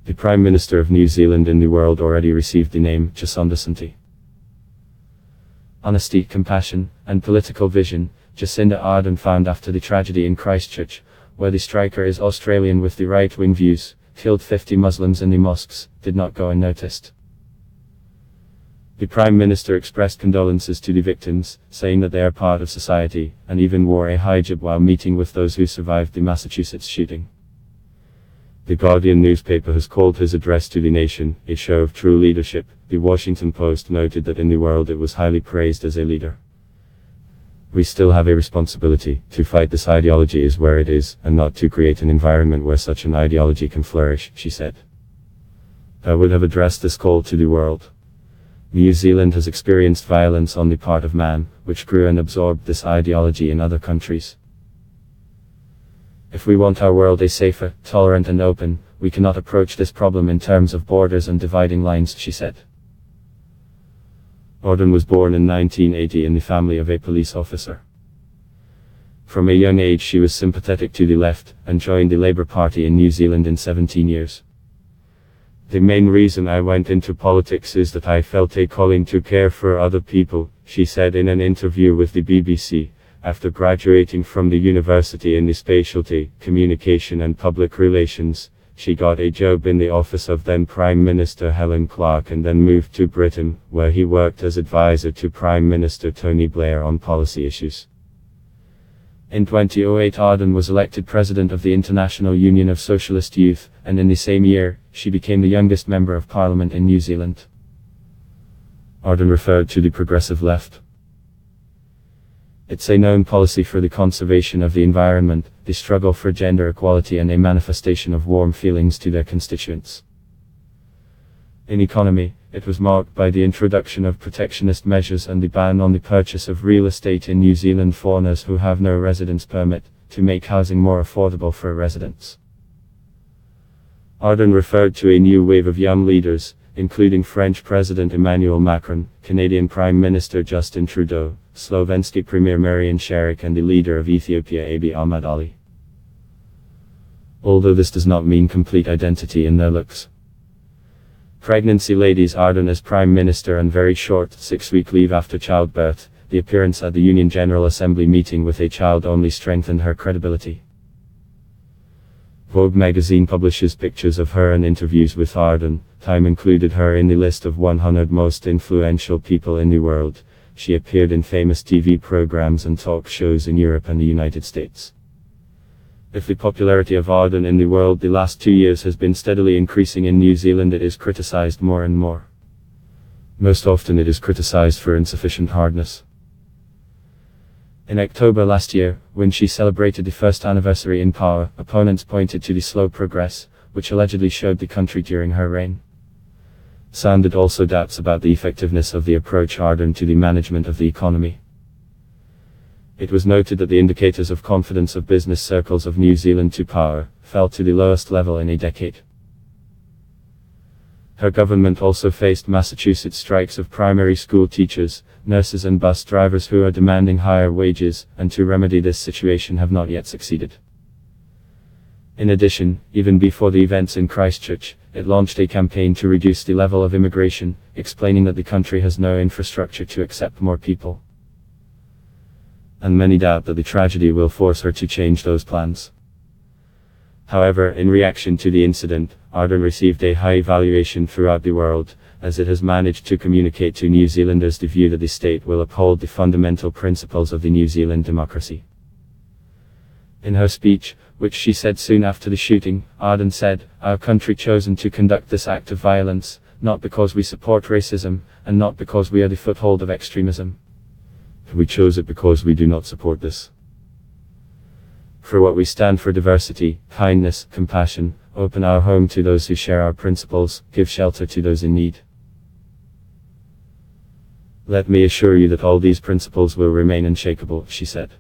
The Prime Minister of New Zealand in the world already received the name Jasondesante. Honesty, compassion, and political vision, Jacinda Ardern found after the tragedy in Christchurch, where the striker is Australian with the right-wing views, killed 50 Muslims in the mosques, did not go unnoticed. The Prime Minister expressed condolences to the victims, saying that they are part of society, and even wore a hijab while meeting with those who survived the Massachusetts shooting. The Guardian newspaper has called his address to the nation a show of true leadership. The Washington Post noted that in the world it was highly praised as a leader. We still have a responsibility to fight this ideology is where it is, and not to create an environment where such an ideology can flourish, she said. I would have addressed this call to the world. New Zealand has experienced violence on the part of man, which grew and absorbed this ideology in other countries. If we want our world a safer, tolerant and open, we cannot approach this problem in terms of borders and dividing lines, she said. Ardern was born in 1980 in the family of a police officer. From a young age she was sympathetic to the left, and joined the Labour Party in New Zealand in 17 years. The main reason I went into politics is that I felt a calling to care for other people, she said in an interview with the BBC. After graduating from the university in the specialty, communication and public relations, she got a job in the office of then Prime Minister Helen Clark and then moved to Britain, where he worked as advisor to Prime Minister Tony Blair on policy issues. In 2008 Ardern was elected president of the International Union of Socialist Youth, and in the same year, she became the youngest member of parliament in New Zealand. Ardern referred to the progressive left. It's a known policy for the conservation of the environment, the struggle for gender equality and a manifestation of warm feelings to their constituents. In economy, it was marked by the introduction of protectionist measures and the ban on the purchase of real estate in New Zealand for foreigners who have no residence permit, to make housing more affordable for residents. Ardern referred to a new wave of young leaders, including French President Emmanuel Macron, Canadian Prime Minister Justin Trudeau, Slovenski Premier Marian Šarić and the leader of Ethiopia Abiy Ahmed Ali. Although this does not mean complete identity in their looks. Pregnancy ladies Ardern as Prime Minister and very short 6-week leave after childbirth, the appearance at the Union General Assembly meeting with a child only strengthened her credibility. Vogue magazine publishes pictures of her and interviews with Ardern. Time included her in the list of 100 most influential people in the world. She appeared in famous TV programs and talk shows in Europe and the United States. If the popularity of Ardern in the world the last 2 years has been steadily increasing, in New Zealand it is criticized more and more. Most often it is criticized for insufficient hardness. In October last year, when she celebrated the first anniversary in power, opponents pointed to the slow progress, which allegedly showed the country during her reign. Sounded also doubts about the effectiveness of the approach Ardern to the management of the economy. It was noted that the indicators of confidence of business circles of New Zealand to power fell to the lowest level in a decade. Her government also faced Massachusetts strikes of primary school teachers, nurses and bus drivers who are demanding higher wages, and to remedy this situation have not yet succeeded. In addition, even before the events in Christchurch, it launched a campaign to reduce the level of immigration, explaining that the country has no infrastructure to accept more people. And many doubt that the tragedy will force her to change those plans. However, in reaction to the incident, Ardern received a high evaluation throughout the world, as it has managed to communicate to New Zealanders the view that the state will uphold the fundamental principles of the New Zealand democracy. In her speech, which she said soon after the shooting, Ardern said, "Our country chosen to conduct this act of violence, not because we support racism, and not because we are the foothold of extremism. We chose it because we do not support this. For what we stand for: diversity, kindness, compassion, open our home to those who share our principles, give shelter to those in need. Let me assure you that all these principles will remain unshakable," she said.